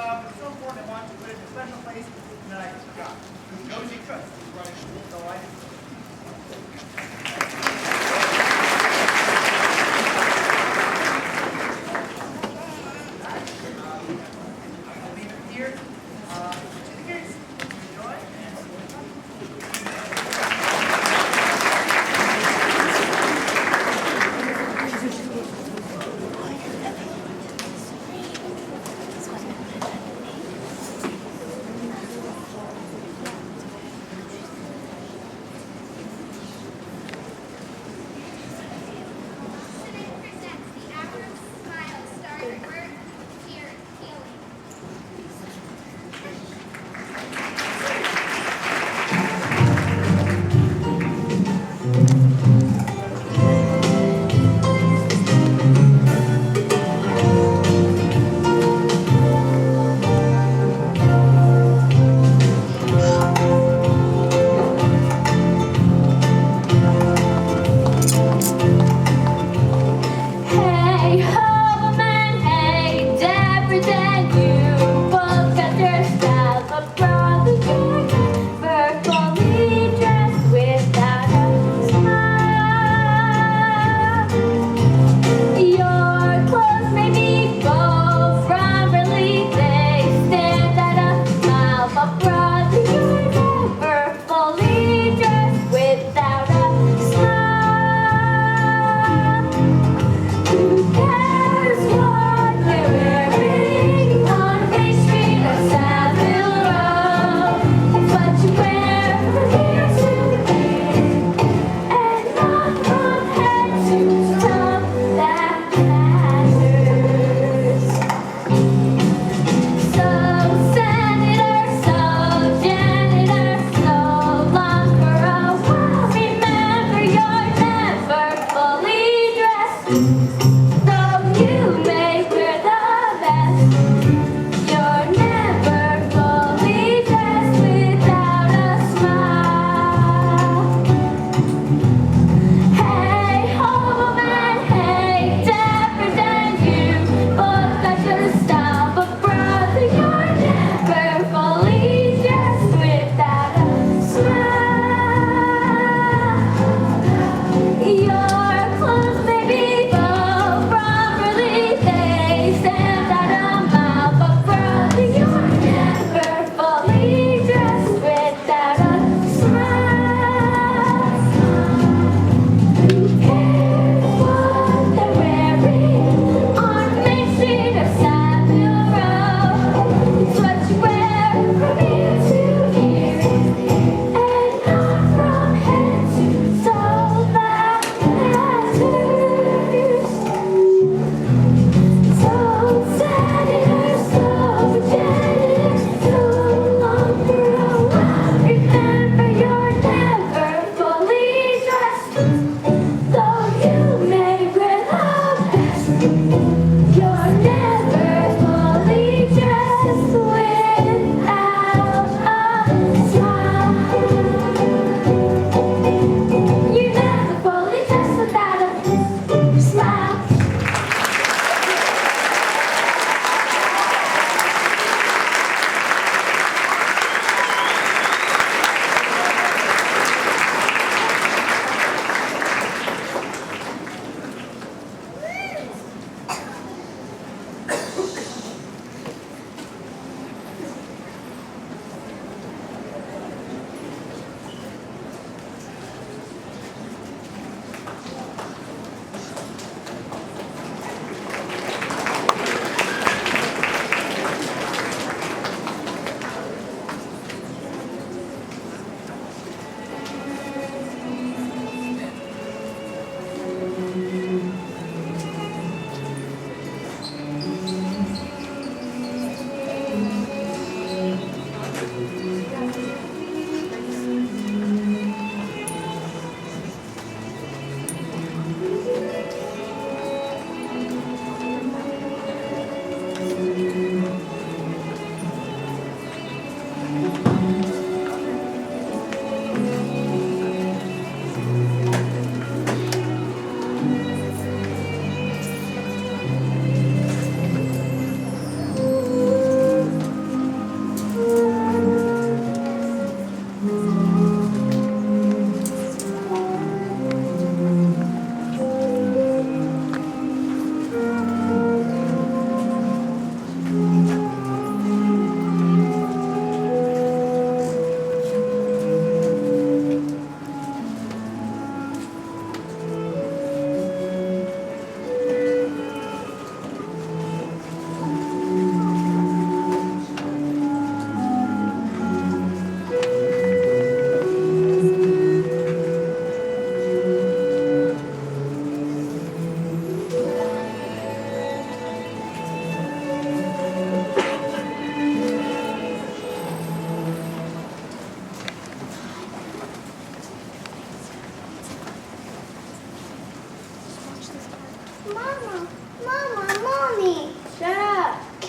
it's so important, I wanted to put it in a special place, and then I just forgot. Nosy Chris is running school, so I just... I'll leave it here. To the kids. Enjoy.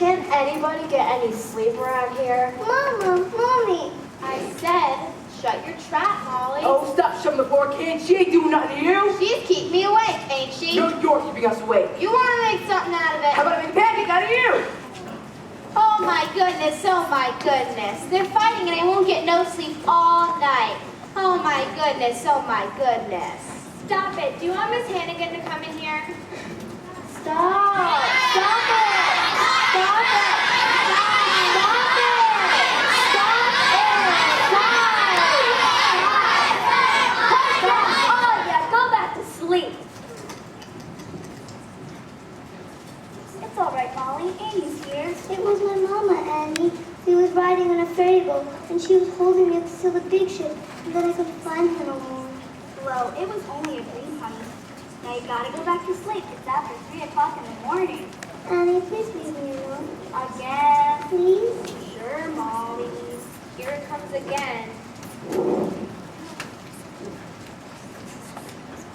Can't anybody get any sleep around here? Mama, Mommy. I said, shut your trap, Molly. Oh, stop shoving the poor kid. She ain't doing nothing to you. She's keeping me awake, ain't she? No, you're keeping us awake. You want to make something out of it? How about I make a pancake out of you? Oh my goodness, oh my goodness. They're fighting and I won't get no sleep all night. Oh my goodness, oh my goodness. Stop it. Do you want Miss Hannigan to come in here? Stop. Stop it. Stop it. Stop it. Oh yeah, go back to sleep. It's all right, Molly. Annie's here. It was my mama, Annie. We was riding on a ferry boat, and she was holding me up to see the big ship, and then I couldn't find her no more. Well, it was only a dream, honey. Now you gotta go back to sleep. It's after 3 o'clock in the morning. Annie, please leave me alone. Again? Please? Sure, Molly. Here it comes again.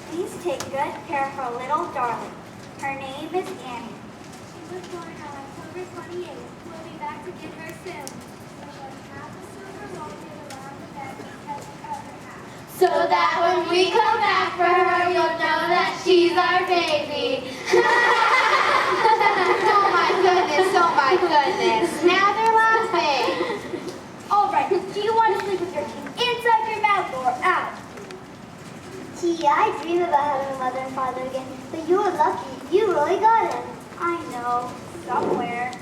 Please take good care of our little darling. Her name is Annie. She was born on October 28th. We'll be back to get her soon. We'll half a silver roll around the bed because the other half. So that when we come back for her, you'll know that she's our baby. Oh my goodness, oh my goodness. Now they're laughing. All right, do you want to sleep with your teeth inside your mouth or out? Gee, I dream about having a mother and father again, but you were lucky. You really got him. I know, somewhere.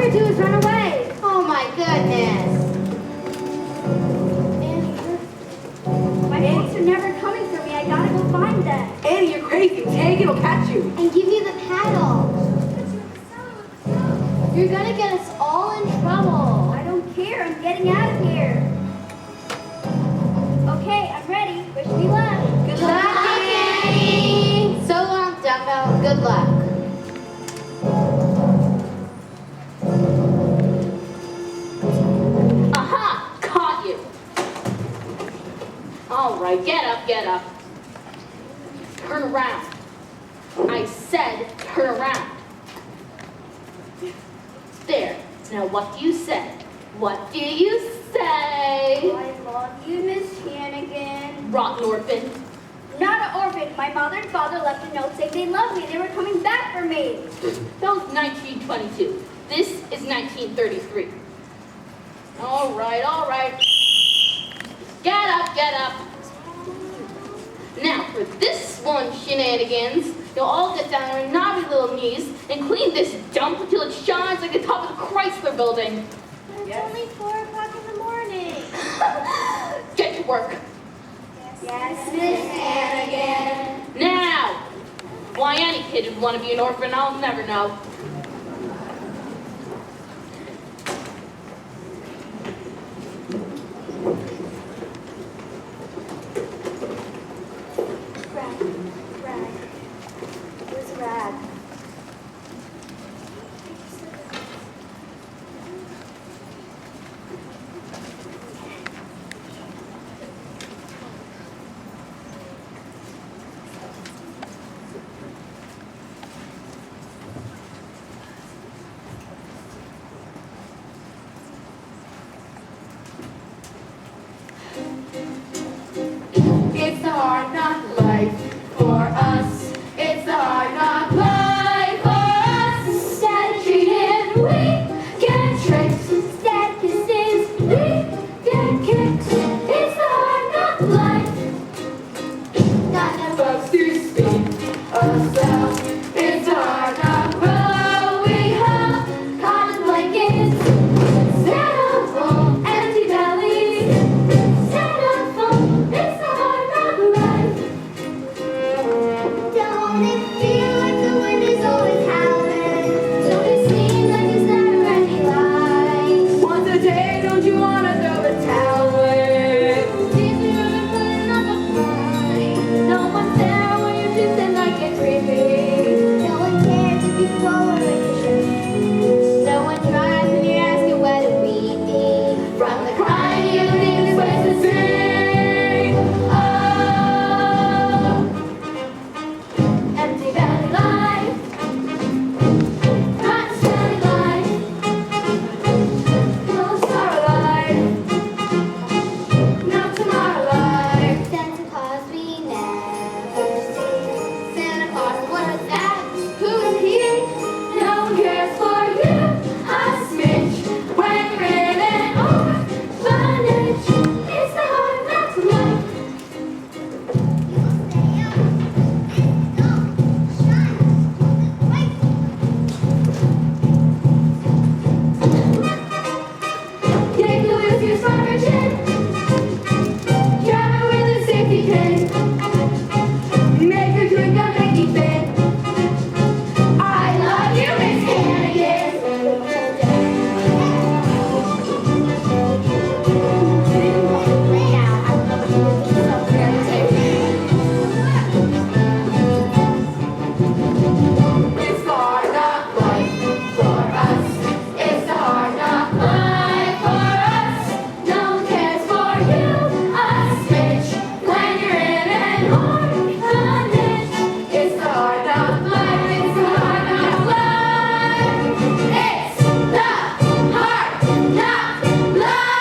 ever do is run away. Oh my goodness. My folks are never coming for me. I gotta go find them. Annie, you're crazy. Tag will catch you. And give you the paddle. You're gonna get us all in trouble. I don't care. I'm getting out of here. Okay, I'm ready. Wish me luck. Good luck, Annie. So long, Dumbo. Good luck. Aha! Caught you. All right, get up, get up. Turn around. I said turn around. There. Now what do you say? What do you say? I love you, Miss Hannigan. Rotten orphan. Not an orphan. My mother and father left a note saying they loved me. They were coming back for me. That was 1922. This is 1933. All right, all right. Get up, get up. Now, for this one shenanigans, you'll all get down on your knobby little knees and clean this dump until it shines like the top of the Chrysler building. It's only 4 o'clock in the morning. Get to work. Yes, Miss Hannigan. Now! Why any kid would want to be an orphan, I'll never know. Rag. Where's Rag? It's a hard knock life for us. It's a hard knock life for us. Instead of treated, we get tricked. Instead kisses, we get kicked. It's a hard knock life. Got no folks to speak of self. It's a hard knock road we have. Cotton blankets, styrofoam, empty bellies. Styrofoam, it's a hard knock life. Don't it feel like the wind is always howling? Don't it seem like it's never any light? Once a day, don't you wanna throw the towel in? Seems you're really putting up a fight. No one's there when you're feeling like it's creepy. No one cares if you throw away your shirt. No one tries when you're asking where do we be. From the crying, you need this place to sing. Oh, empty belly life, not steady life, no sorrow life, no tomorrow life. Santa Claus we never see. Santa Claus, what is that? Who is he? No one cares for you, a smidge. When you're in an orphanage, it's the hard knock life. Take the wheels, use for your chin. Drive with a safety pin. Make her drink a Mickey fin. I love you, Miss Hannigan. It's the hard knock life for us. It's the hard knock life for us. No one cares for you, a smidge. When you're in an orphanage, it's the hard knock life. It's the hard knock life. It's the hard knock life.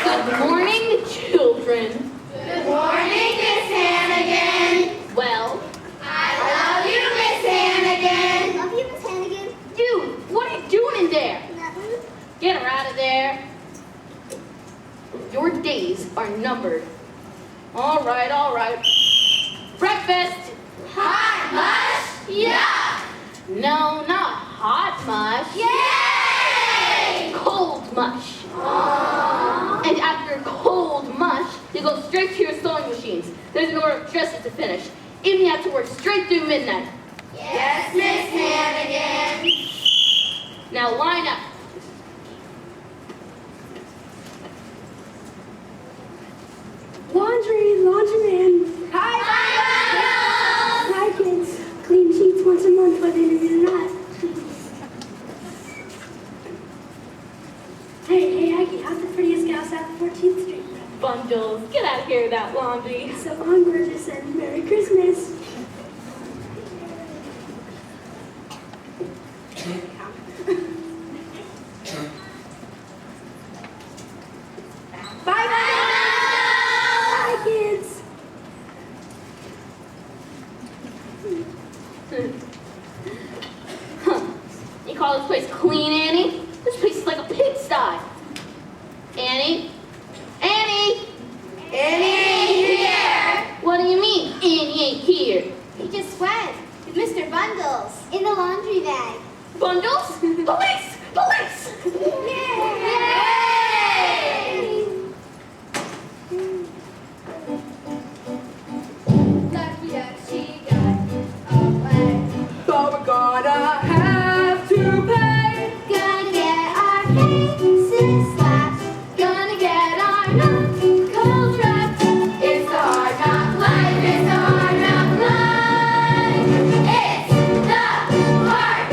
Good morning, children. Good morning, Miss Hannigan. Well, I love you, Miss Hannigan. Love you, Miss Hannigan. you, what are you doing in there? Nothing. Get her out of there. Your days are numbered. All right, all right. Breakfast. Hot mush? Yeah! No, not hot mush. Yay! Cold mush. Aww. And after cold mush, you go straight to your sewing machines. There's an order of dresses to finish. Even you have to work straight through midnight. Yes, Miss Hannigan. Now line up. Laundryman. Hi, Hi, kids. Clean sheets once a month, whether you need it or not. Hey, Aggie, how's the prettiest gal south of 14th Street? Bundles, get out of here with that laundry. So long, gorgeous, and Merry Christmas. Bye, kids. Huh. You call this place clean, Annie? This place is like a pigsty. Annie? Annie? Annie here. What do you mean, Annie ain't here? He just went with Mr. Bundles in the laundry bag. Bundles? Police! Police! Yay! Lucky that she got away. But we're gonna have to pay. Gonna get our faces slapped. Gonna get our knuckles wrapped. It's the hard knock life. It's the hard knock life. It's the hard knock life.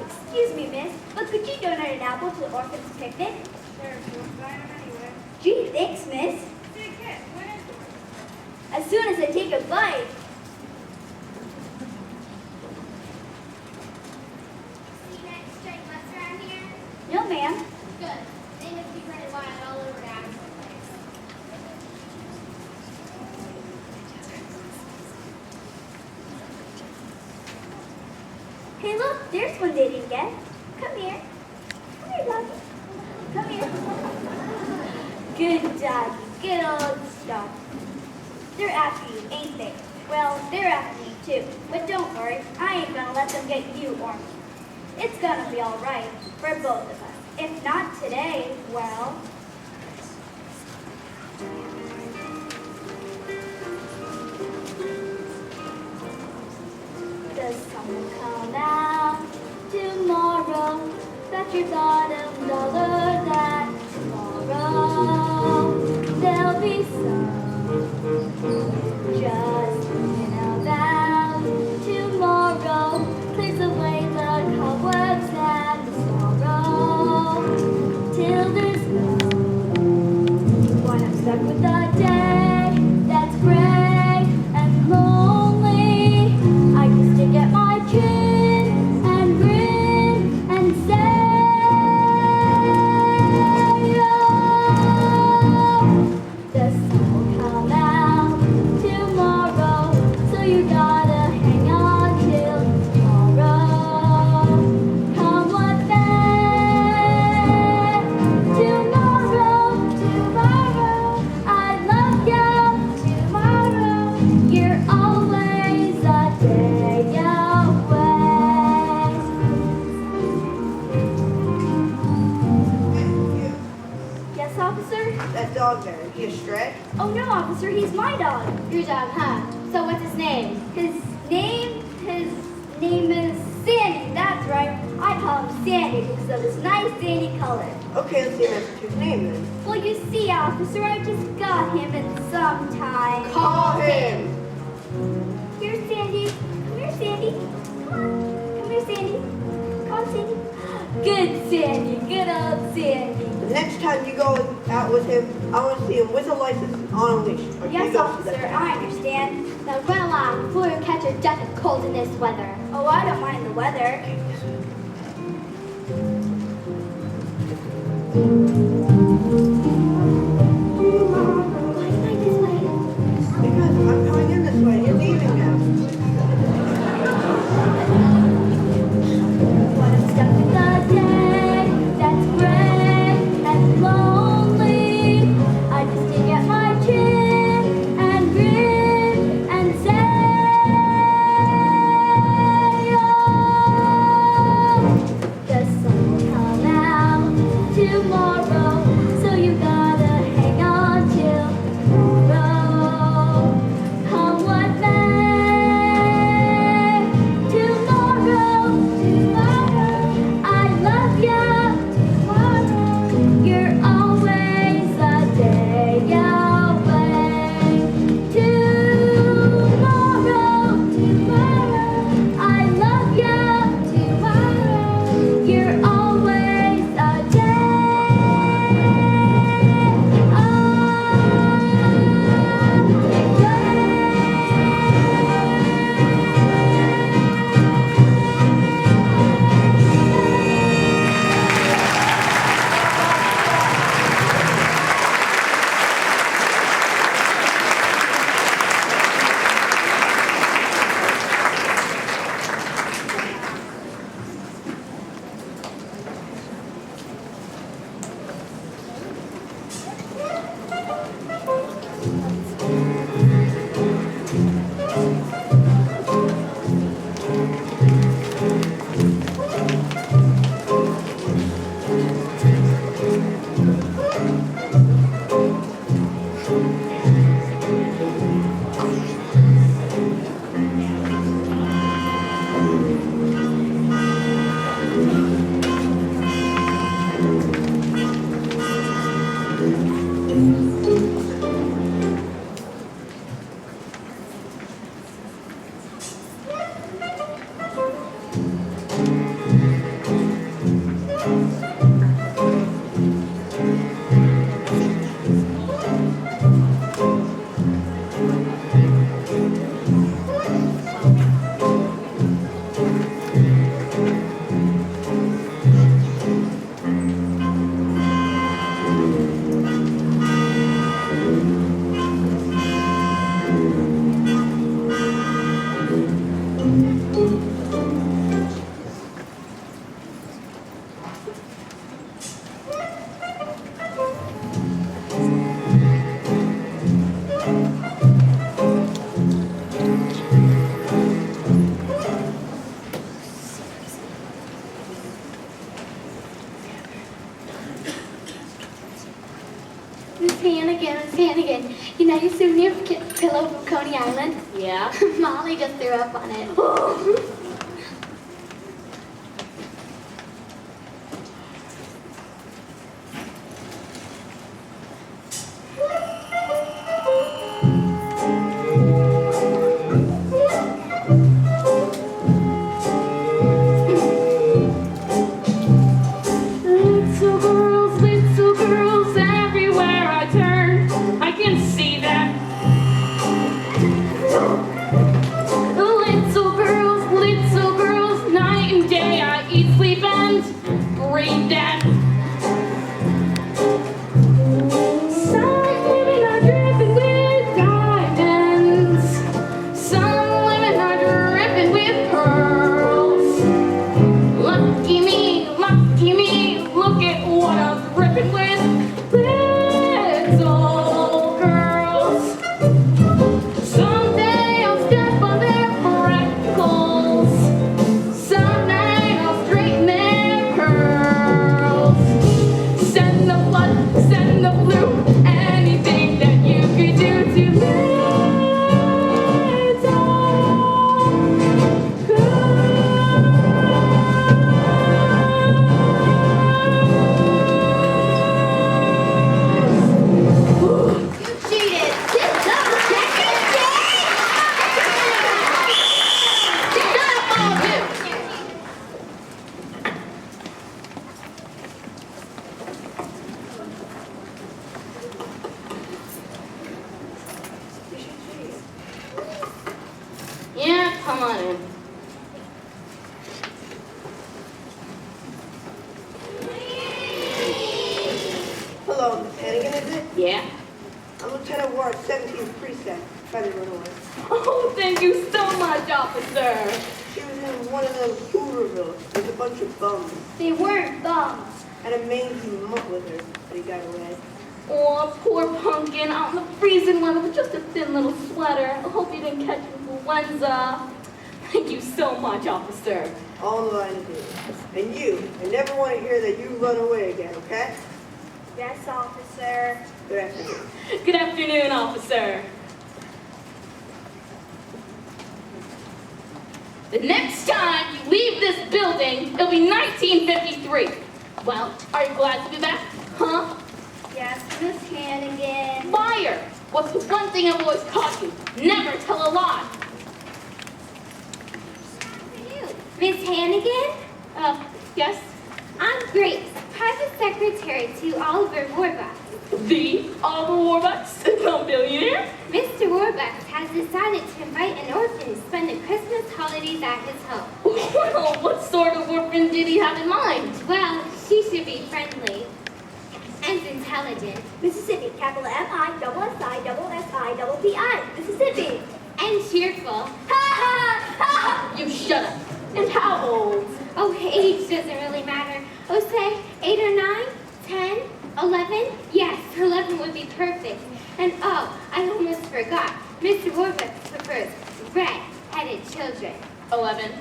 Excuse me, miss, but could you donate an apple to the orphan's picnic? Sure, we'll buy them anyway. Gee, thanks, miss. Say, kid, when is yours? As soon as I take a bite. See that straight bus around here? No, ma'am. Good. They must be running wild all over Adam's place. Hey, look, there's one they didn't get. Come here. Come here, doggy. Come here. Good doggy. Good old stuff. They're after you, ain't they? Well, they're after me too. But don't worry, I ain't gonna let them get you or me. It's gonna be all right for both of us. If not today, well... Does someone come out tomorrow? Bet your bottom dollar that tomorrow there'll be some just thinking about tomorrow clears away the cobwebs and the sorrow till there's no one. I'm stuck with the day that's gray and lonely. I can stick at my chin and grin and say, oh, the sun will come out tomorrow, so you gotta hang on till tomorrow. Come what may, tomorrow, tomorrow, I love you, tomorrow, you're always a day away. Yes, officer? That dog there, is he a stray? Oh no, officer, he's my dog. Your dog, huh? So what's his name? His name is Sandy, that's right. I call him Sandy because of his nice sandy color. Okay, let's see what's his name then. Well, you see, officer, I just got him in some time. Call him! Here's Sandy. Come here, Sandy. Come on. Come here, Sandy. Come on, Sandy. Good Sandy. Good old Sandy. The next time you go out with him, I want to see him with a license on a leash. Okay, Yes, go. officer, I understand. Now run along before you catch your death of cold in this weather. Oh, I don't mind the weather. Why am I this way? Because I'm coming in this way, you're leaving now. When I'm stuck in the day that's gray and lonely, I just dig at my chin and grin and say, oh, the sun will come out tomorrow. know your souvenir pillow from Coney Island? Yeah? Molly just threw up on it. Little girls everywhere I turn, I can see them. Little girls, night and day I eat, sleep, and breathe them. Some women are dripping with diamonds. Some women are dripping with pearls. Lucky me, look at what I'm dripping with. Little girls. Someday I'll step on their freckles. Someday I'll straighten their curls. Send the blood, send the blue, anything that you could do to little Cheated! Yeah, come on in. Hello, Miss Hannigan, is it? Yeah? I'm Lieutenant Ward, 17th Precinct. Trying to run away. Oh, thank you so much, officer. She was in one of those Hoovervilles with a bunch of bums. They weren't bums. Had a mangy mutt with her, but he got away. Oh, poor pumpkin, out in the freezing weather with just a thin little sweater. I hope you didn't catch influenza. Thank you so much, officer. All the line to do. And you, I never want to hear that you run away again, okay? Yes, officer. Good afternoon. Good afternoon, officer. The next time you leave this building, it'll be 1953. Well, are you glad to be back? Huh? Yes, Miss Hannigan. Liar! What's the one thing I've always taught you? Never tell a lie. Miss Hannigan? Yes? I'm Grace, private secretary to Oliver Warbucks. The Oliver Warbucks, the billionaire? Mr. Warbucks has decided to invite an orphan to spend the Christmas holidays at his home. Well, what sort of orphan did he have in mind? Well, she should be friendly and intelligent Mississippi, capital M-I-double-S-I-double-S-I-double-P-I. Mississippi. and cheerful. You shut up. And how old? Oh, age doesn't really matter. Oh, say 8 or 9, 10, 11? Yes, 11 would be perfect. And oh, I almost forgot. Mr. Warbucks prefers red-headed children. 11.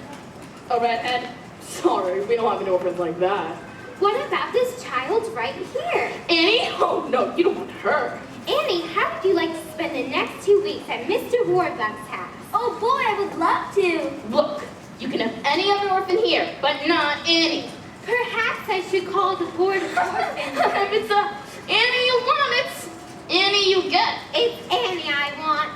A redhead? Sorry, we don't have an orphan like that. What about this child right here? Annie? Oh, no, you don't want her. Annie, how would you like to spend the next 2 weeks at Mr. Warbucks' house? Oh boy, I would love to. Look, you can have any other orphan here, but not Annie. Perhaps I should call the board of orphans. If it's Annie you want, it's Annie you get. It's Annie I want.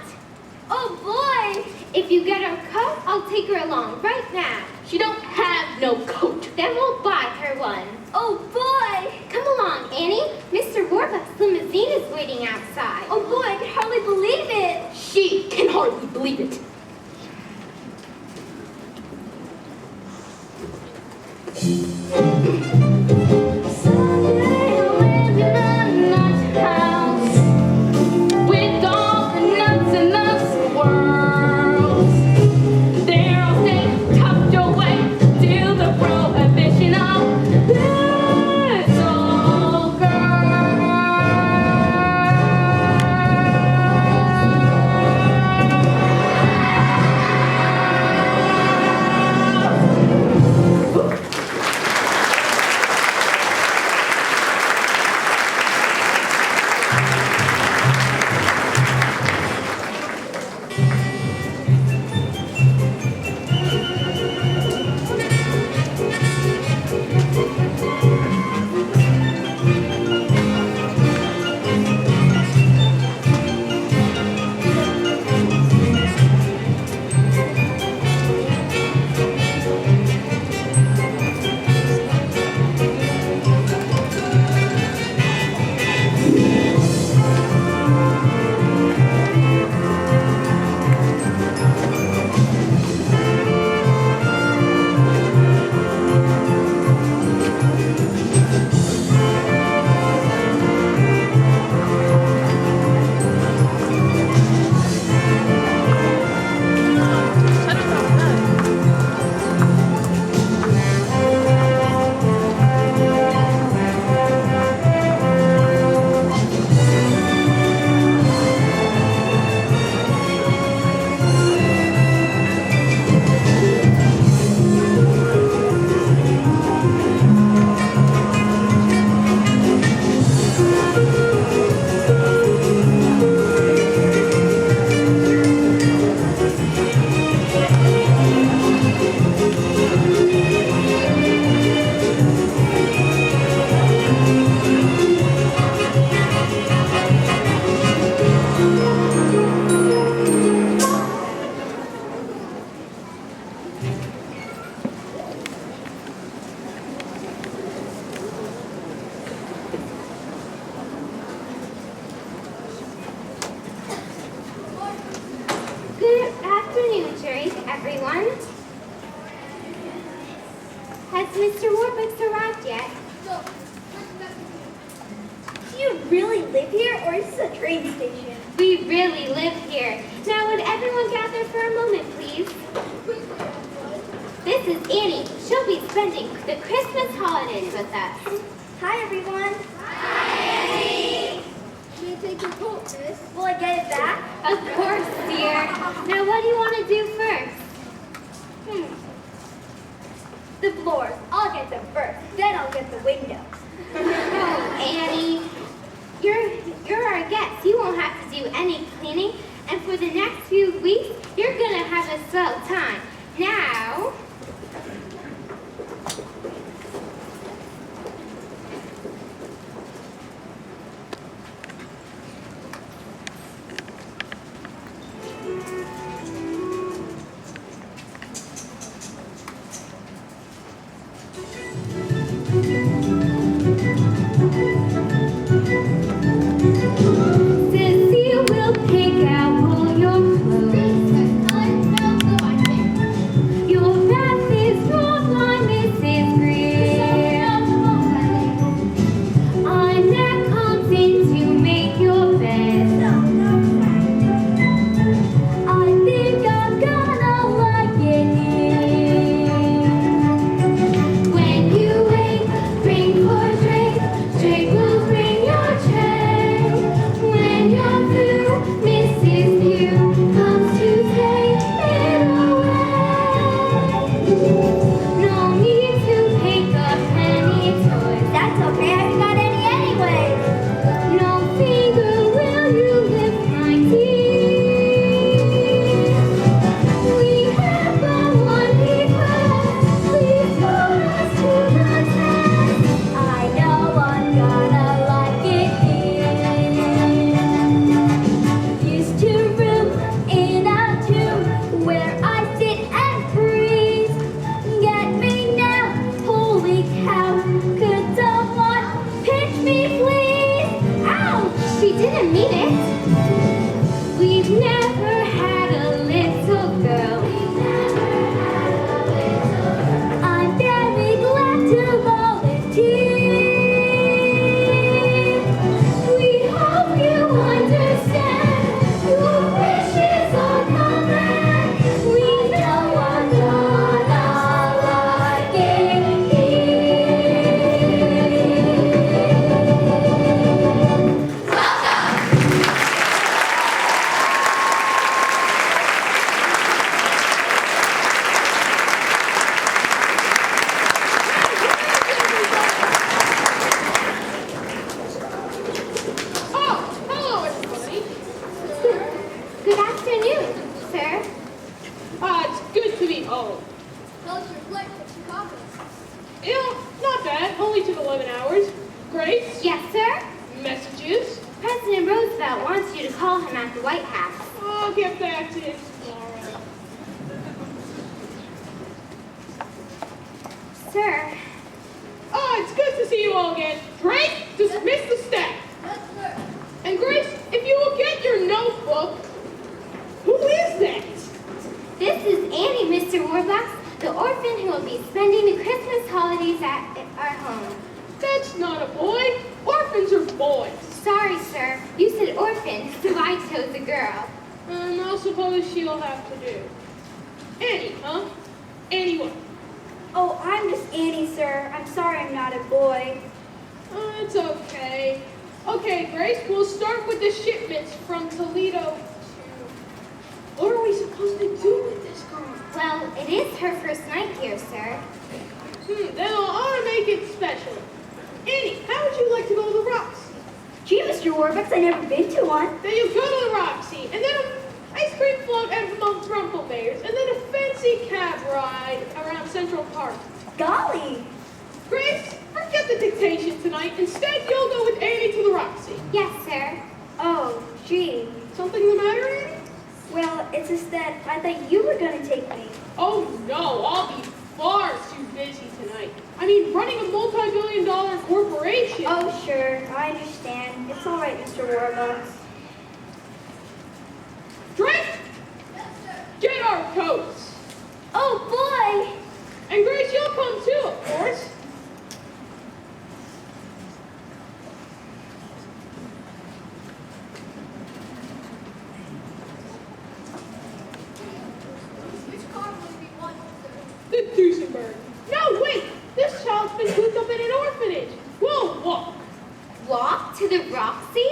Oh boy. If you get her coat, I'll take her along right now. She don't have no coat. Then we'll buy her one. Oh boy. Come along, Annie. Mr. Warbucks' limousine is waiting outside. Oh boy, I can hardly believe it. She can hardly believe it. Someday I'll live in a nut house with all the nuts in the swirls. There I'll stay tucked away till the prohibition of little girls. everyone. Has Mr. Warbucks arrived yet? Do you really live here, or is this a train station? We really live here. Now would everyone gather for a moment, please? This is Annie. She'll be spending the Christmas holidays with us. Hi, everyone. Can you take your coat, miss? Will I get it back? Of course, dear. Now what do you want to do first? The floors. I'll get them first. Then I'll get the windows. Oh, Annie. You're our guest. You won't have to do any cleaning. And for the next few weeks, you're going to have a swell time. Now... Cecile will pick out all your clothes. Your bath is drawn by Mrs. Green. Annette comes in to make your bed. I think I'm gonna like it here. When you wake, ring for Drake. Drake will bring your tray. When you're through, Mrs. Pugh comes to take it away. No need to pick up any toys. That's okay. I haven't got any anyway. No finger will you lift, my dear. We have but one request. Please hold us to the test. I know I'm gonna like it here. Used to room in a tomb where I sit and breathe. Get me now, holy cow. Could someone pinch me, please? Ouch! She didn't mean it. We've never had a little girl. I'm very glad to volunteer. We hope you understand. Your wishes are command. We know I'm gonna like it Oh, hello, everybody. Good afternoon, sir. It's good to be home. How's your flight to Chicago? Not bad. Only took 11 hours. Grace? Yes, sir? Messages? President Roosevelt wants you to call him at the White House. I'll get back to him tomorrow. Sir, It's good to see you all again. Drake, dismiss the staff. Yes, sir. And Grace, if you will get your notebook, who is that? this is Annie, Mr. Warbucks, the orphan who will be spending the Christmas holidays at our home. That's not a boy. Orphans are boys. Sorry, sir. You said orphan, so I chose a girl. I'll suppose she'll have to do. Annie, huh? Annie what? Oh, I'm just Annie, sir. I'm sorry I'm not a boy. It's okay. Okay, Grace, we'll start with the shipments from Toledo to... What are we supposed to do with this girl? Well, it is her first night here, sir. Then I ought to make it special. Annie, how would you like to go to the Roxy? Gee, Mr. Warbucks, I've never been to one. Then you go to the Roxy, and then an ice cream float at Mount Rumpelmayer's, and then a fancy cab ride around Central Park. Golly! Grace, forget the dictation tonight. Instead, you'll go with Annie to the Roxy. Yes, sir. Oh, gee. Something the matter, Annie? Well, it's just that I thought you were going to take me. Oh, no, I'll be far too busy tonight. I mean, running a multi-billion-dollar corporation. Oh, sure. I understand. It's all right, Mr. Warbucks. Drake, get our coats. Duesenberg. No, wait! This child's been cooped up in an orphanage. We'll walk. Walk to the Roxy?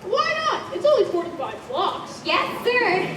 Why not? It's only 45 blocks. Yes, sir.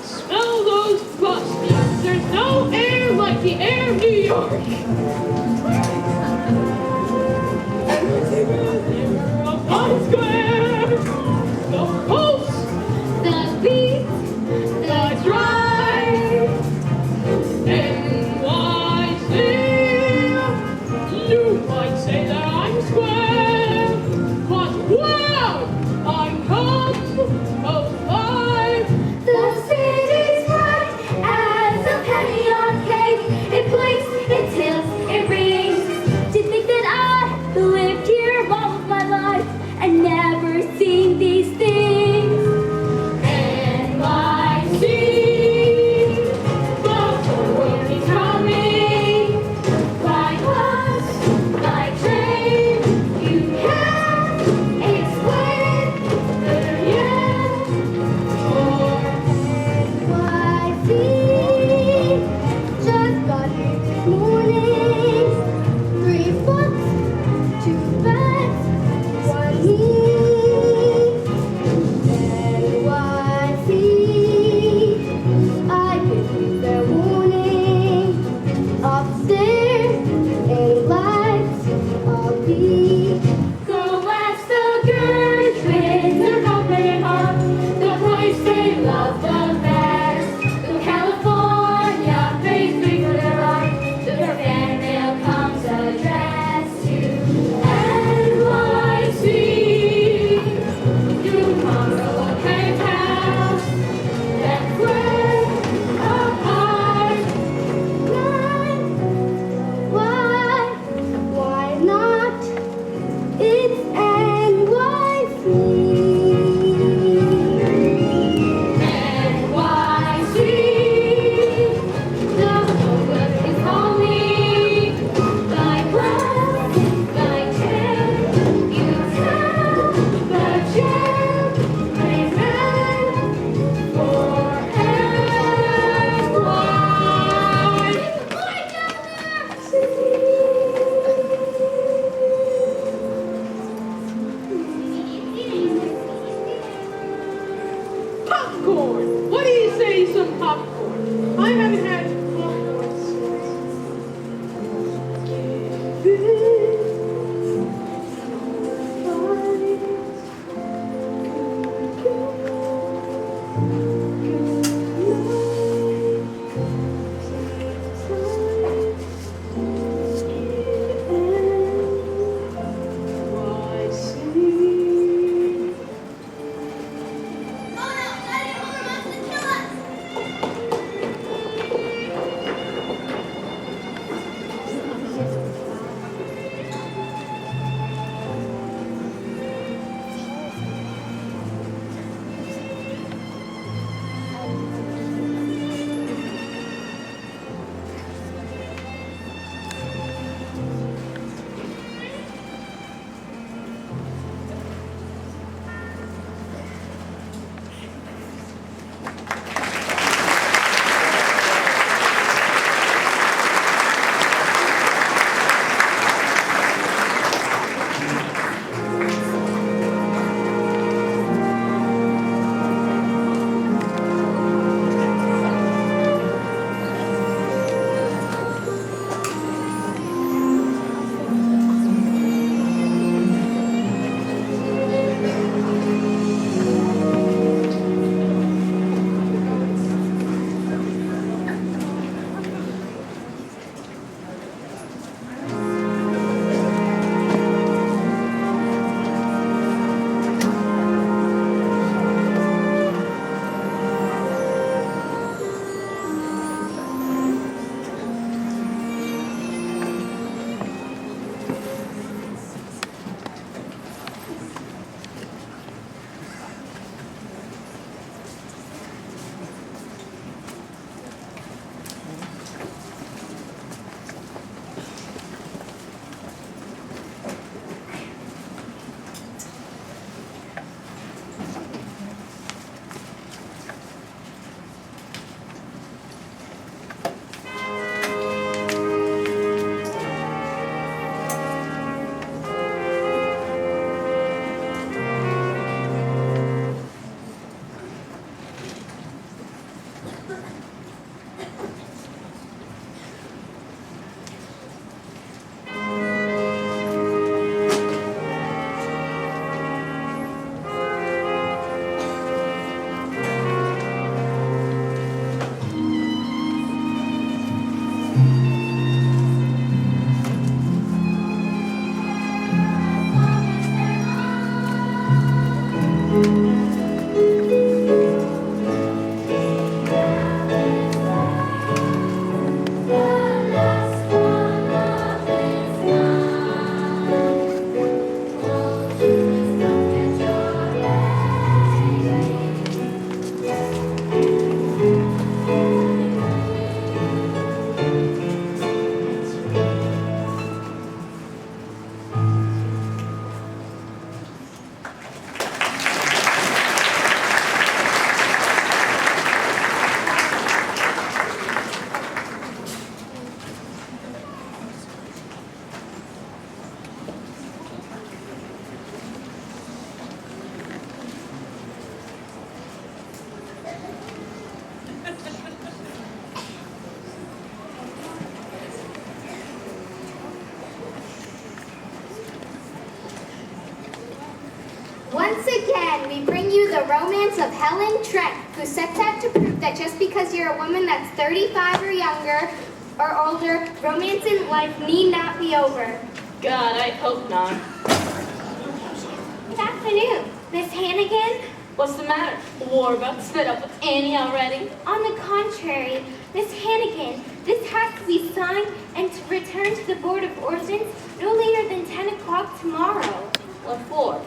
Smell those buses. There's no air like the air of New York. Times Square, the pulse, The beat, the drive, NYC. You might say that I'm square, but wow, I'm come alive. the city's bright as a penny arcade. It blinks, it tilts, it rings. To think that I lived here all of my life and never seen these things. NYC, the world is coming. By bus, by train, you can't explain. Yeah. NYC, just got here this morning. 3 books, 2 bags, 1 meal. Once again, we bring you the romance of Helen Trent, who sets out to prove that just because you're a woman that's 35 or younger or older, romance in life need not be over. God, I hope not. Good afternoon, Miss Hannigan. What's the matter? Warbucks fed up with Annie already? On the contrary, Miss Hannigan, this has to be signed and to return to the Board of Ordnance no later than 10 o'clock tomorrow. What for?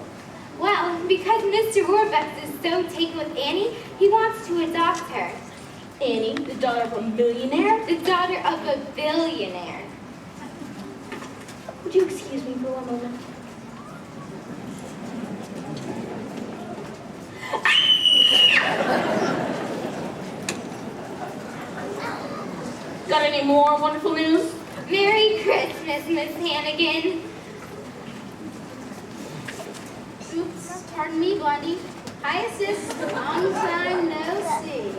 Well, because Mr. Warbucks is so taken with Annie, he wants to adopt her. Annie, the daughter of a millionaire? The daughter of a billionaire. Would you excuse me for 1 moment? Got any more wonderful news? Merry Christmas, Miss Hannigan. Oops, pardon me, Blondie. Hi, sis. Long time no see.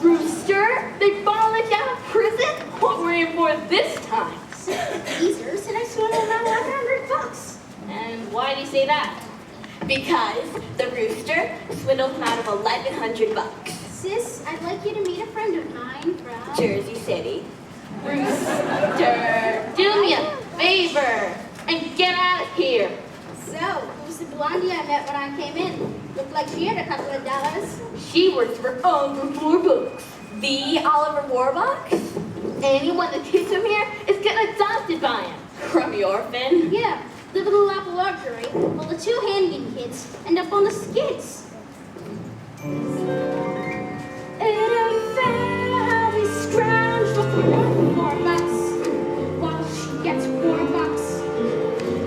Rooster? They finally let you out of prison? What were you for this time? Easter said I swindled around $100. And why do you say that? Because the rooster swindled him out of $1,100. Sis, I'd like you to meet a friend of mine from Jersey City. Rooster, do me a favor and get out of here. So, who's the blondie I met when I came in? Looked like she had a couple of dollars. She works for Oliver Warbucks. The Oliver Warbucks? Anyone that takes him here is getting adopted by him. From the orphan? Yeah, live in a lap of luxury. Well, the two Hannigan kids end up on the skids. It ain't fair how we scrounge for $4 while she gets $4.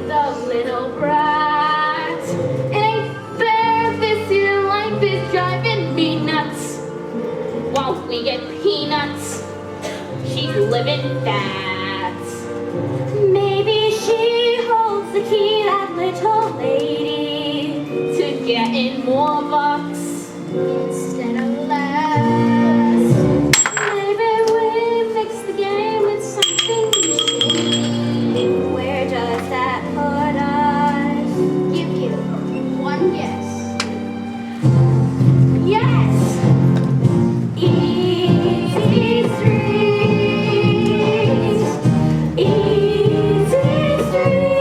The little brat. It ain't fair, this here life is driving me nuts. While we get peanuts, she's living fat. Maybe she holds the key, that little lady, To get in more bucks. Instead of less. maybe we mix the game with something shady. Where does that put us? Give you one guess. Yes! Easy street, easy street.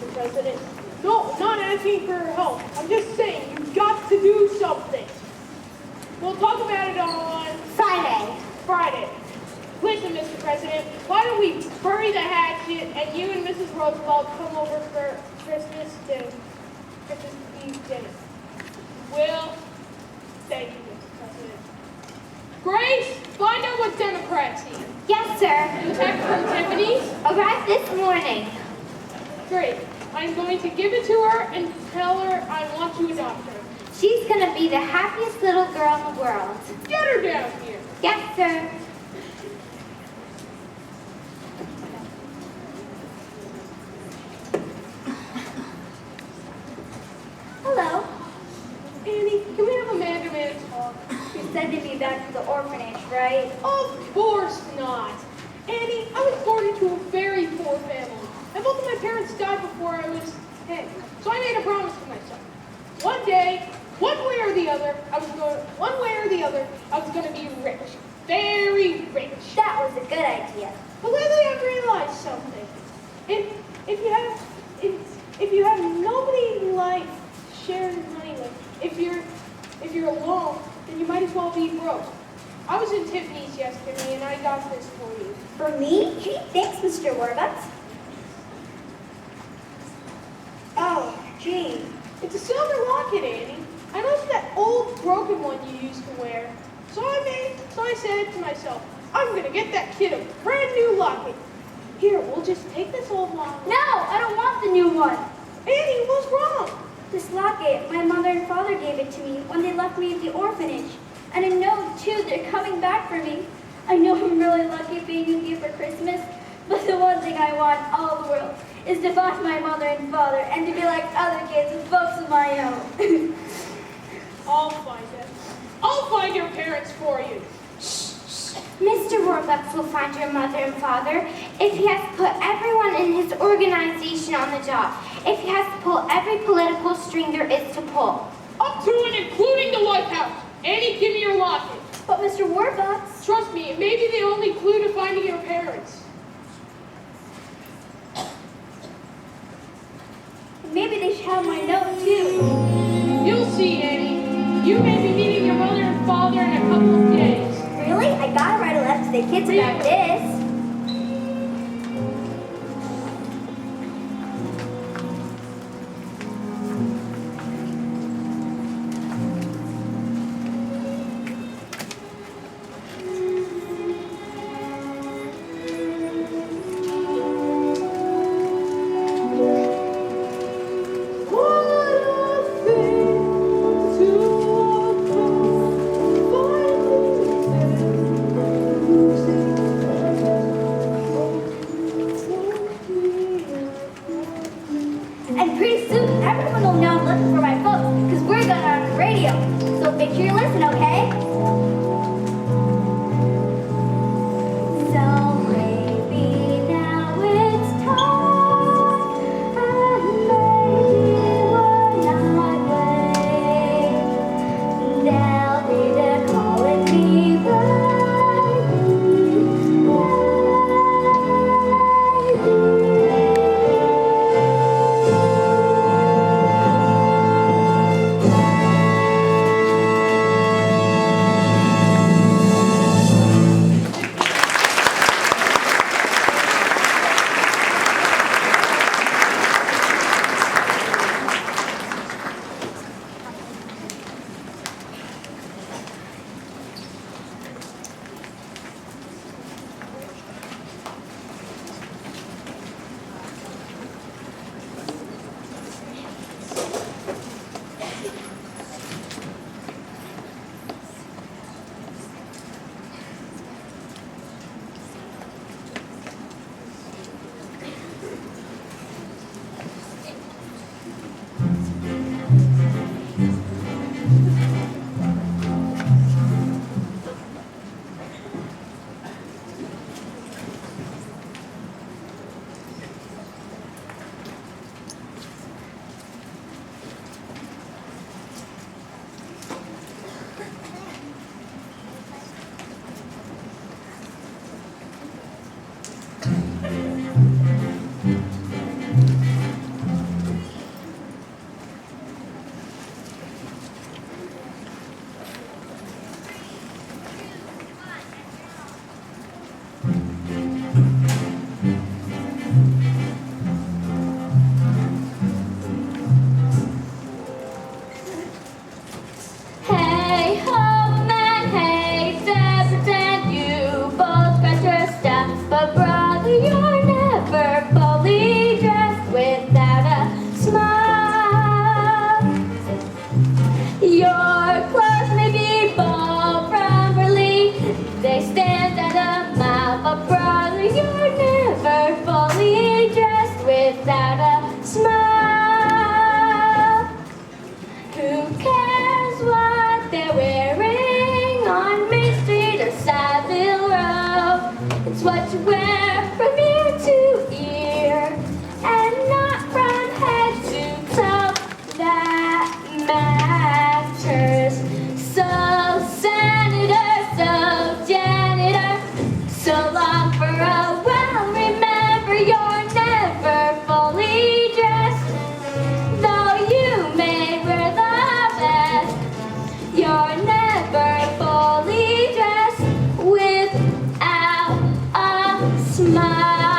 Mr. President. No, I'm not asking for your help. I'm just saying you've got to do something. We'll talk about it on Friday. Listen, Mr. President, why don't we bury the hatchet and you and Mrs. Roosevelt come over for Christmas Eve dinner? Will, thank you, Mr. President. Grace, find out what Democrats eat. Yes, sir. You text from Tiffany's? Arrived this morning. Great. I'm going to give it to her and tell her I want to adopt her. She's gonna be the happiest little girl in the world. Get her down here. Yes, sir. Hello. Annie, can we have a man-to-man talk? You're sending me back to the orphanage, right? Of course not. Annie, I was born into a very poor family, and both of my parents died before I was 10. So I made a promise to myself. One day, one way or the other, I was going to be rich. Very rich. That was a good idea. But lately I've realized something. If you have nobody in life to share your money with, if you're alone, then you might as well be broke. I was in Tiffany's yesterday and I got this for you. For me? Gee, thanks, Mr. Warbucks. Oh, gee. It's a silver locket, Annie. I know it's that old broken one you used to wear. So I said to myself, I'm gonna get that kid a brand new locket. Here, we'll just take this old locket. No, I don't want the new one. Annie, what's wrong? This locket, my mother and father gave it to me when they left me at the orphanage. And I know, too, they're coming back for me. I know I'm really lucky being here for Christmas, but the one thing I want in all the world is to find my mother and father and to be like other kids with folks of my own. I'll find it. I'll find your parents for you. Mr. Warbucks will find your mother and father if he has to put everyone in his organization on the job. If he has to pull every political string there is to pull. Up to and including the White House. Annie, give me your locket. But Mr. Warbucks... Trust me, it may be the only clue to finding your parents. Maybe they should have my note, too. You'll see, Annie. You may be meeting your mother and father in a couple of days. Really? I gotta write a letter to the kids about this. Your clothes may be bought properly. They stand at a mile, but brother, you're never fully dressed without a smile. Who cares what they're wearing on Main Street or Savile Row? It's what you wear from ear to ear and not from head to toe that matters. So senator, so janitor, so long for a while. Remember, you're never fully dressed, though you may wear the best. You're never fully dressed without a smile.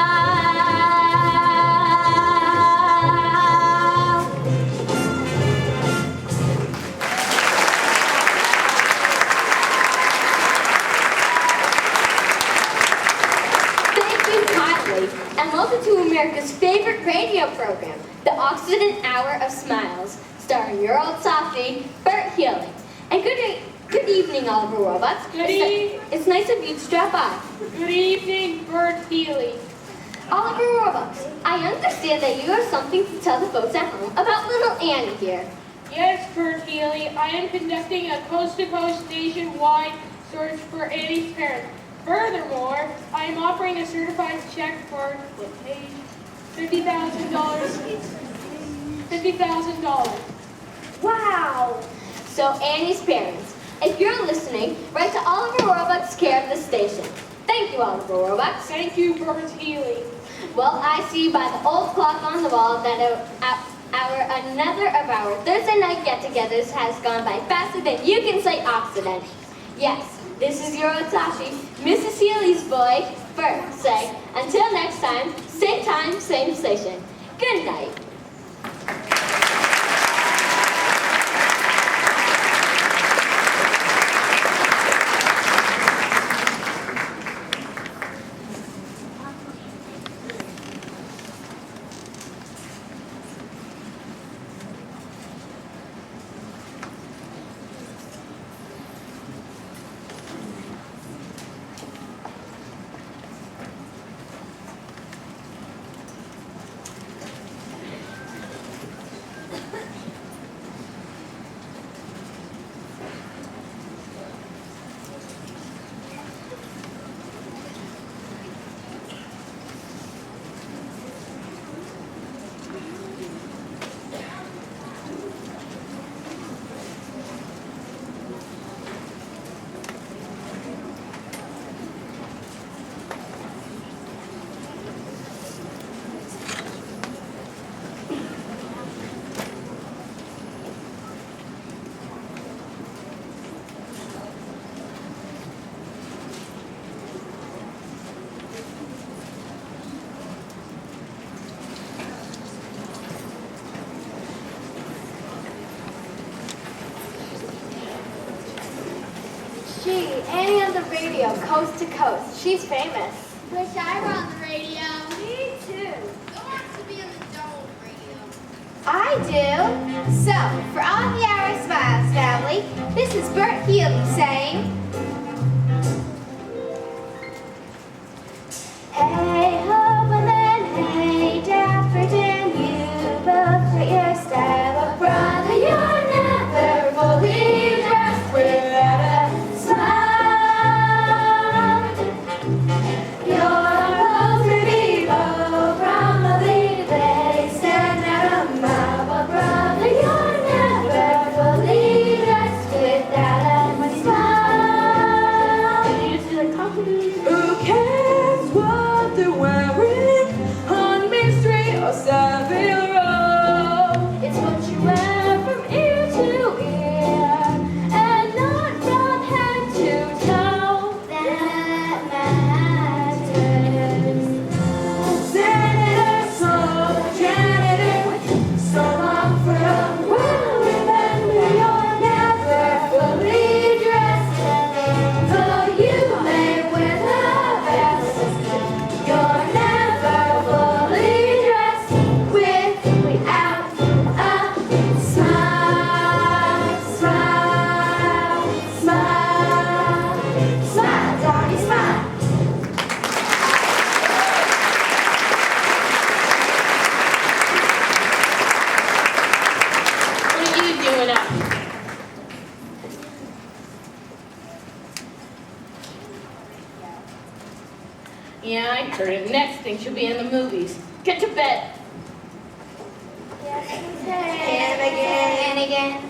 Thank you kindly, and welcome to America's favorite radio program, the Oxygen Hour of Smiles, starring your old softie, Bert Healy. And good evening, Oliver Robots. Good evening. It's nice of you to drop by. Good evening, Bert Healy. Oliver Robots, I understand that you have something to tell the folks at home about little Annie here. Yes, Bert Healy, I am conducting a coast-to-coast nationwide search for Annie's parents. Furthermore, I am offering a certified check for $50,000. $50,000. Wow! So Annie's parents, if you're listening, write to Oliver Robots, care of the station. Thank you, Oliver Robots. Thank you, Bert Healy. Well, I see by the old clock on the wall that another of our Thursday night get-togethers has gone by faster than you can say Occident. Yes, this is your old Sashi, Mrs. Healy's boy, Bert, saying, until next time, same station. Good night. Gee, Annie on the radio, coast to coast. She's famous. Wish I were on the radio. Me too. Who wants to be on the Dole radio? I do. So, for all the Hour Smiles family, this is Bert Healy saying, hey ho, and then hey, Dapperton, you both put your style of brother, you're never fully dressed without a smile. Your clothes may be low from the lead, they stand at a mile, but brother, you're never fully dressed without a smile. Yeah, I heard it. Next thing, she'll be in the movies. Get to bed. And again.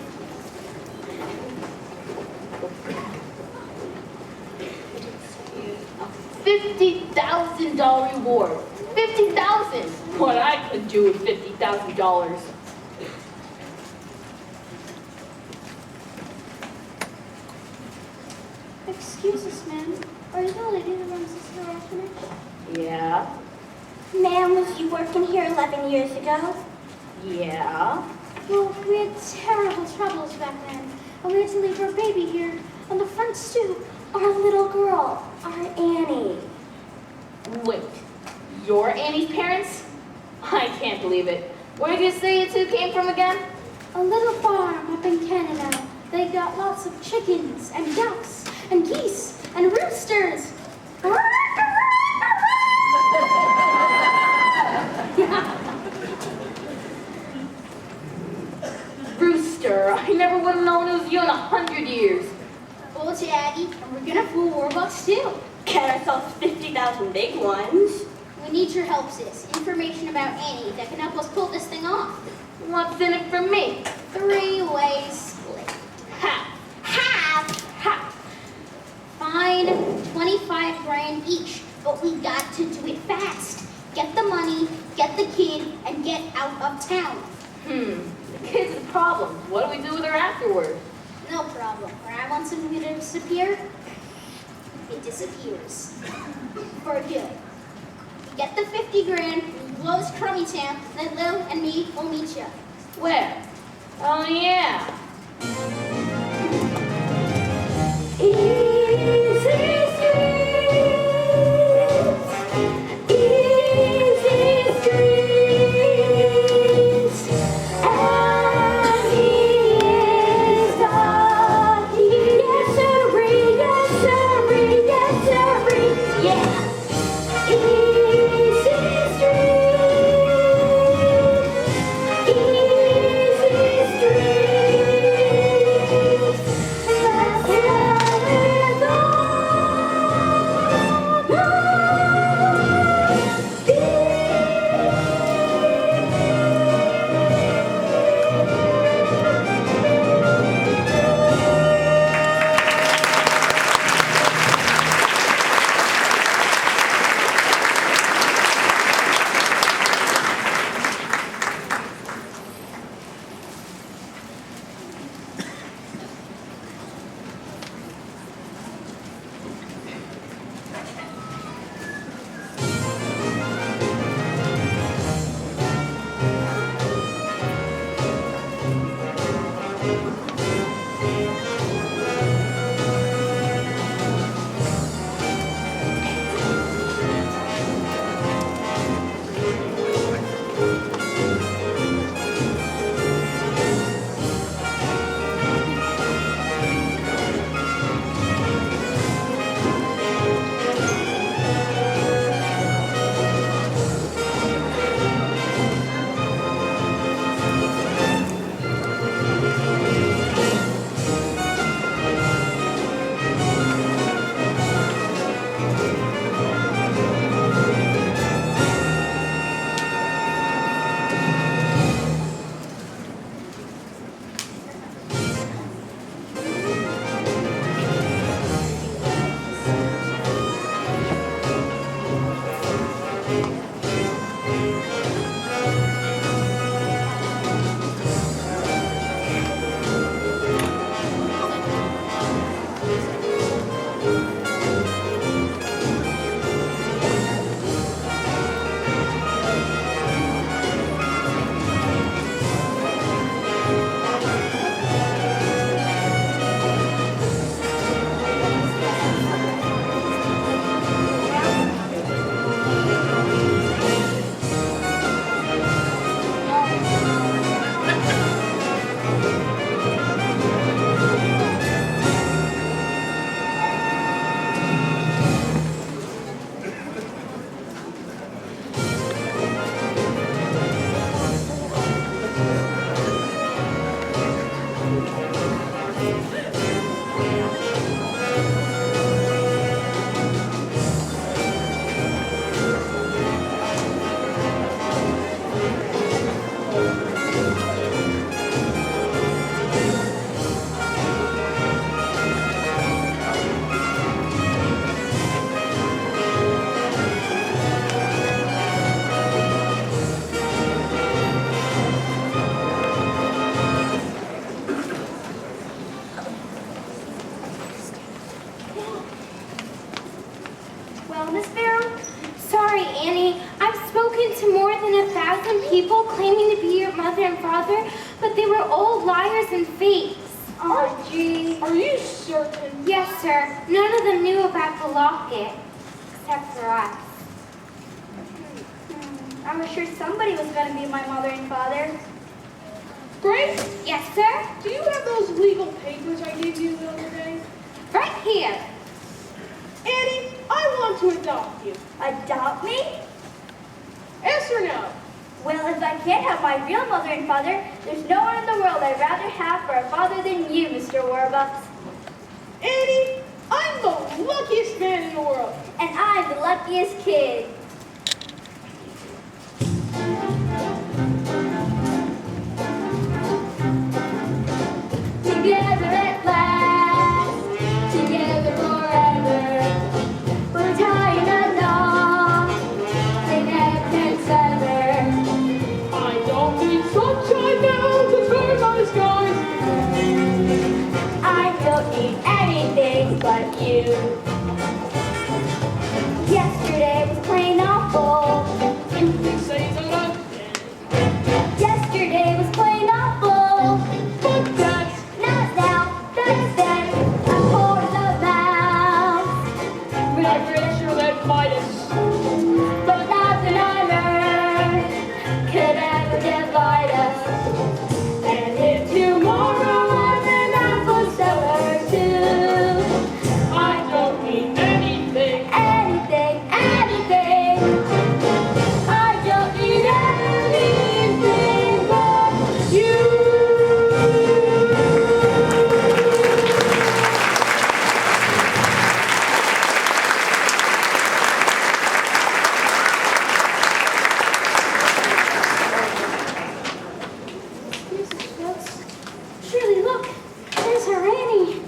$50,000 reward. 50,000. What I could do with $50,000. Excuse us, ma'am. Are you the lady that runs this little orphanage? Yeah. Ma'am, was you working here 11 years ago? Yeah. Well, we had terrible troubles back then, and we had to leave our baby here on the front stoop. Our little girl, our Annie. Wait, you're Annie's parents? I can't believe it. Where did you say you two came from again? A little farm up in Canada. They got lots of chickens and ducks and geese and roosters. Rooster, I never would have known it was you in 100 years. Oh, Daddy, and we're gonna fool Warbucks too. Get ourselves 50,000 big ones. We need your help, sis. Information about Annie that can help us pull this thing off. What's in it for me? 3-way split. Half. Half. Fine, 25 grand each, but we got to do it fast. Get the money, get the kid, and get out of town. The kid's the problem. What do we do with her afterward? No problem. When I want something to disappear, it disappears. For good. Get the 50 grand, we blow this crummy town, then Lil and me will meet you. Where? Oh, yeah. Easy streets, and he is the yes sirree, yeah. Easy streets, that's where we're Miss Farrell? Sorry, Annie. I've spoken to more than 1,000 people claiming to be your mother and father, but they were all liars and fakes. Oh, gee. Are you certain? Yes, sir. None of them knew about the locket, except for us. I was sure somebody was going to be my mother and father. Grace, Yes, sir? do you have those legal papers I gave you the other day? Right here. Annie, I want to adopt you. Adopt me? Yes or no? Well, if I can't have my real mother and father, there's no one in the world I'd rather have for a father than you, Mr. Warbucks. Annie, I'm the luckiest man in the world. And I'm the luckiest kid. Together at last, together forever. We're tying a knot they never can sever. I don't need sunshine now to turn my skies. I don't need anything but you. Yesterday was plain awful. You can say that again. Yesterday was plain awful. But that's Not now, that's then. I'm pouring the mouth. I'm richer than Midas. But nothing on earth could ever divide us. And if tomorrow was an apple seller too, I don't need anything. anything, anything. I don't need anything but you. Mrs. Schultz. Shirley, look. There's her Annie.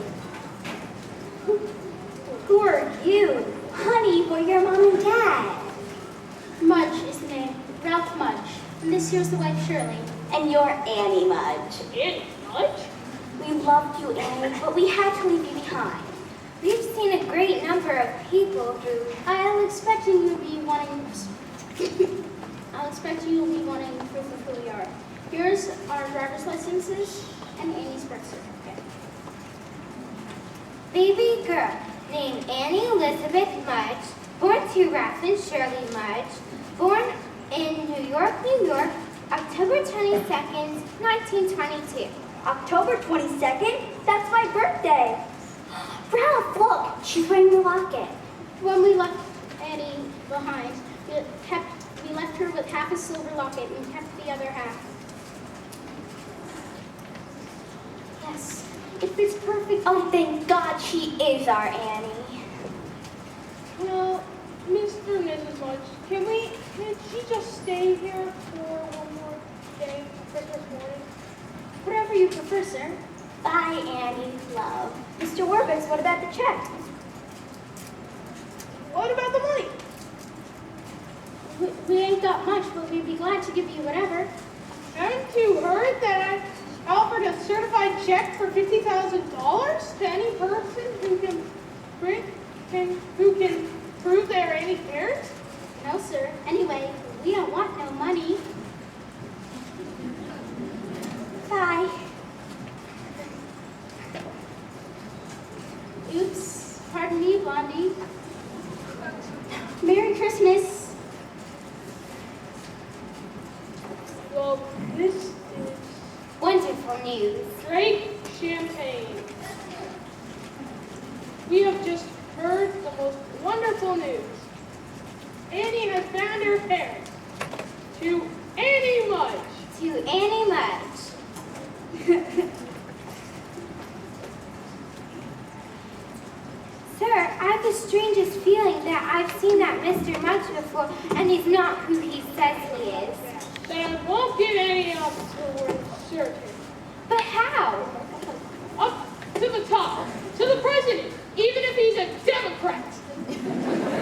Who are you? Honey, we're your mom and dad. Mudge is the name. Ralph Mudge. And this here's the wife, Shirley. And you're Annie Mudge. Annie, what? We loved you, Annie, but we had to leave you behind. We've seen a great number of people who... I'll expect you to be wanting proof of who we are. Here's our driver's licenses and Annie's birth certificate. Baby girl named Annie Elizabeth Mudge, born to Ralph and Shirley Mudge, born in New York, October 22nd, 1922. October 22nd? That's my birthday. Ralph, look, she's wearing the locket. When we left Annie behind, we left her with half a silver locket and kept the other half. Yes, it fits perfect. Oh, thank God she is our Annie. Well, Mr. and Mrs. Mudge, can she just stay here for one more day, Christmas morning? Whatever you prefer, sir. Bye, Annie, love. Mr. Warbucks, what about the check? What about the money? We ain't got much, but we'd be glad to give you whatever. Haven't you heard that I offered a certified check for $50,000 to any person who can prove they are any parents? No, sir. Anyway, we don't want no money. Bye. Oops. Pardon me, Blondie. Merry Christmas. Well, this is Wonderful news. straight champagne. We have just heard the most wonderful news. Annie has found her parents. To Annie Mudge. To Annie Mudge. Sir, I have the strangest feeling that I've seen that Mr. Mudge before, and he's not who he says he is. Then I won't get any up till we're certain. But how? Up to the top, to the president, even if he's a Democrat.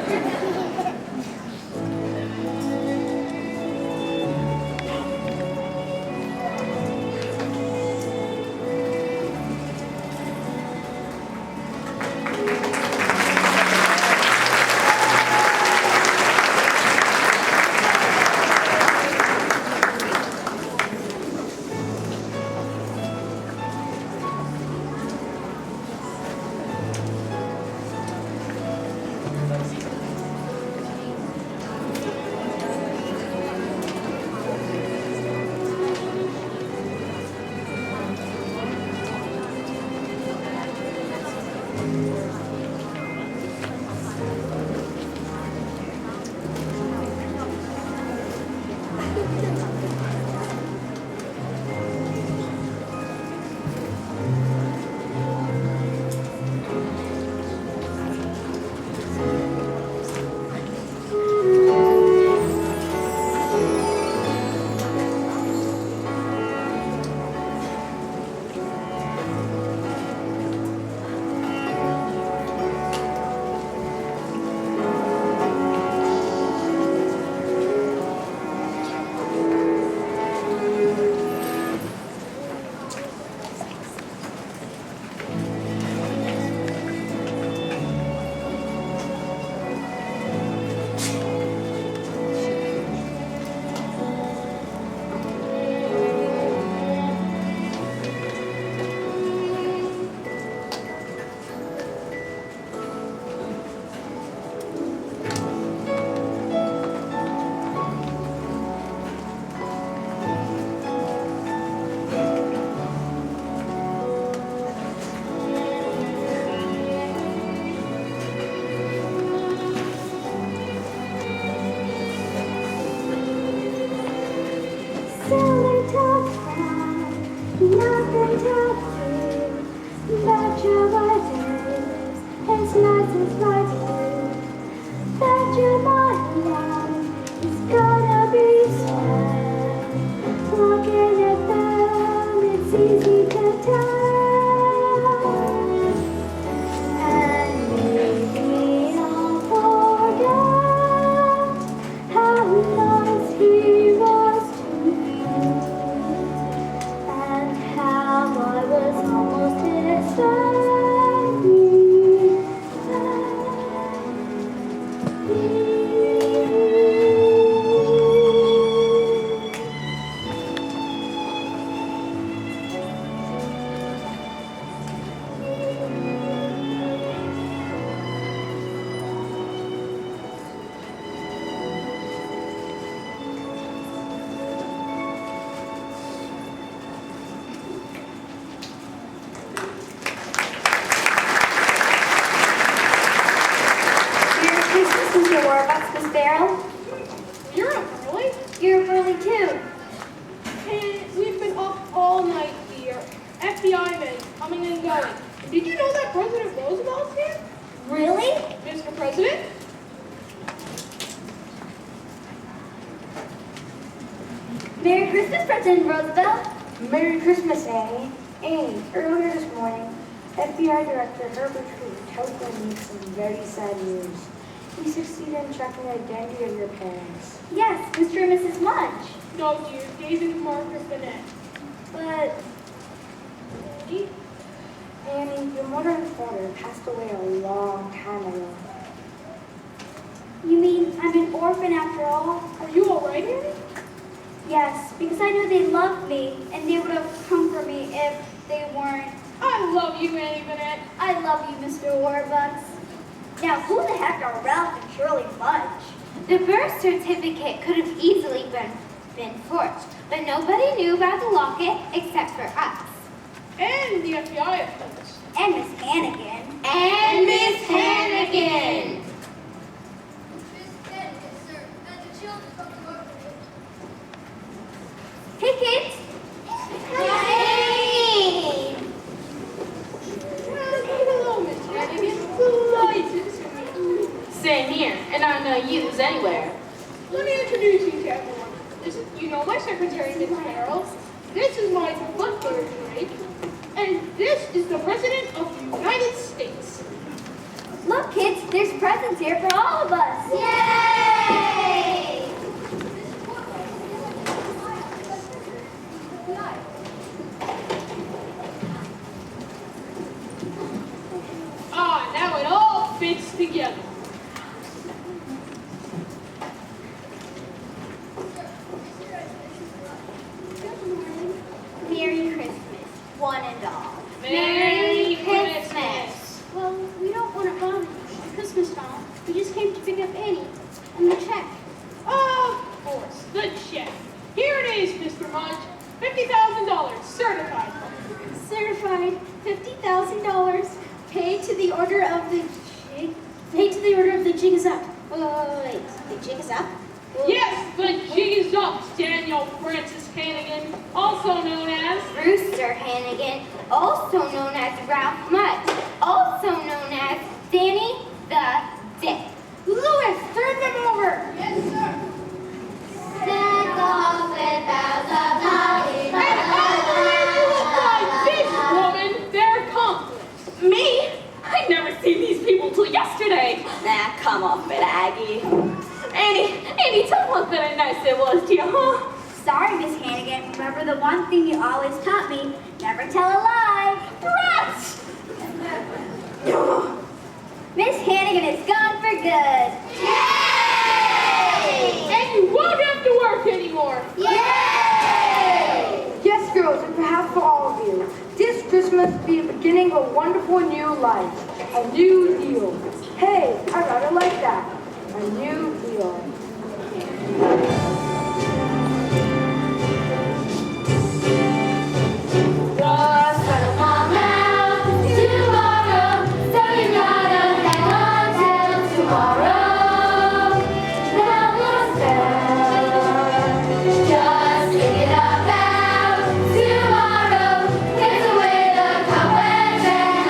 That you're my days, it's nice and Friday. That you're my life, it's gonna be sad. Looking at them, it's easy to tell. And maybe I'll forget how nice he was to me, and how I was almost his You're up early. You're early too. And we've been up all night here. FBI men coming and going. Did you know that President Roosevelt's here? Really? Mr. President? Merry Christmas, President Roosevelt. Merry Christmas, Annie. Annie, earlier this morning, FBI Director Herbert Hoover telephoned me some very sad news. He succeeded in tracking the identity of your parents. Yes, Mr. and Mrs. Mudge. No, dear. David and Margaret Bennett. But, Annie, your mother and father passed away a long time ago. You mean I'm an orphan after all? Are you all right, Annie? Yes, because I know they loved me, and they would have come for me if they weren't. I love you, Annie Bennett. I love you, Mr. Warbucks. Now, who the heck are Ralph and Shirley Mudge? The birth certificate could have easily been forged, but nobody knew about the locket except for us. And the FBI, of course. And Miss Hannigan. And Miss Hannigan. Hey, kids. Hey! Hello, Miss Hannigan. Delighted to meet you. Same here, and I'm no use anywhere. Let me introduce you to everyone. You know my secretary, Miss Carroll. This is my butler, Drake. And this is the President of the United States. Look, kids, there's presents here for all of us. Yay! Ah, now it all fits together. Merry Christmas, one and all. Merry Christmas. Well, we don't want to bother you on Christmas doll. We just came to pick up Annie and the check. Of course, the check. Here it is, Mr. Mudge. $50,000 certified. Certified $50,000 paid to the order of the jig. Paid to the order of the jig is up. Wait, the jig is up? Yes, the jig is up, Daniel Francis Hannigan, also known as Rooster Hannigan, also known as Ralph Mudge, also known as Danny the Dick. Louis. Turn them over. Yes, sir. Send off with boughs of holly. And how do you look like this, woman? They're accomplices. Me? I'd never seen these people till yesterday. Nah, come off it, Aggie. Annie, tell what very nice it was to you, huh? Sorry, Miss Hannigan. Remember the one thing you always taught me: never tell a lie. Rats! Miss Hannigan is gone for good. And you won't have to work anymore. Yes, girls, and perhaps for all of you, this Christmas be the beginning of a wonderful new life, a new deal. Hey, I rather like that. A new deal. Just think it about tomorrow. There's a way to come back.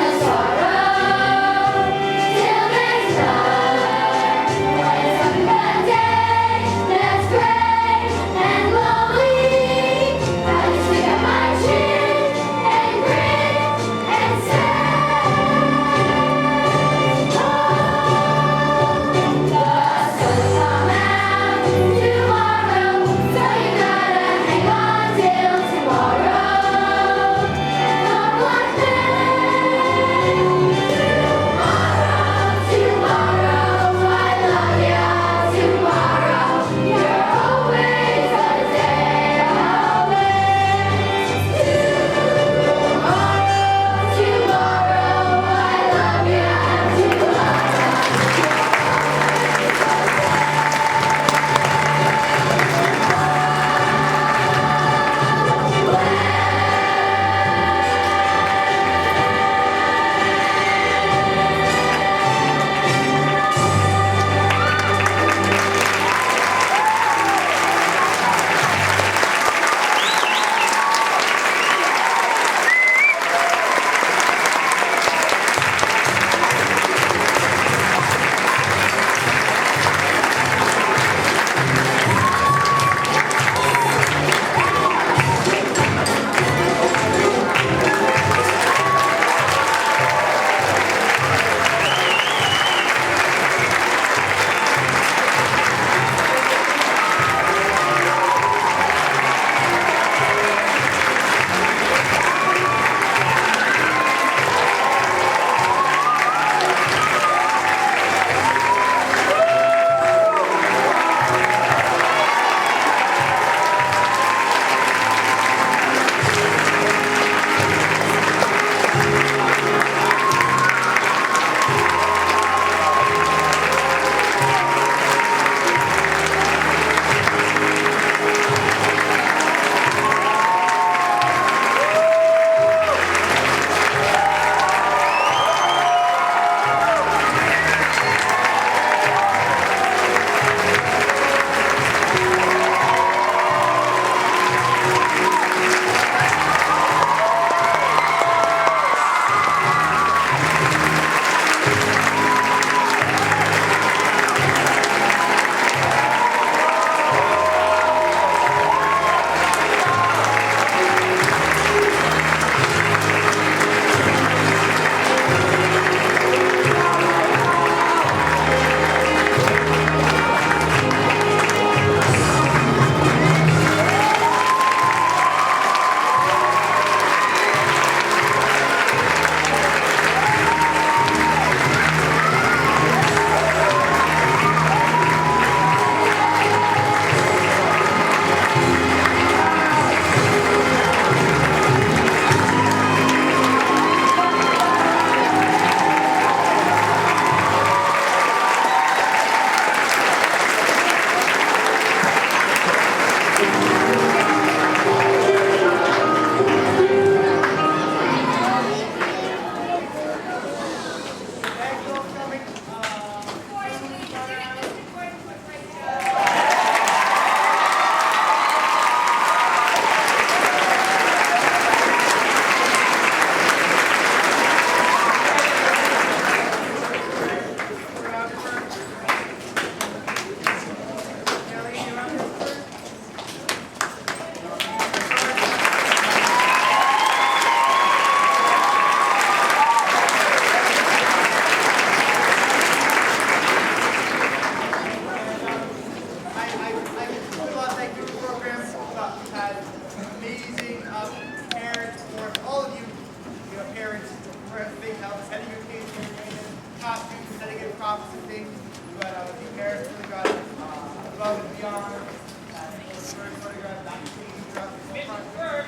costumes, and setting in props and things. But the two parents really got above and beyond. The first photograph backstage throughout the whole front.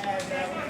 And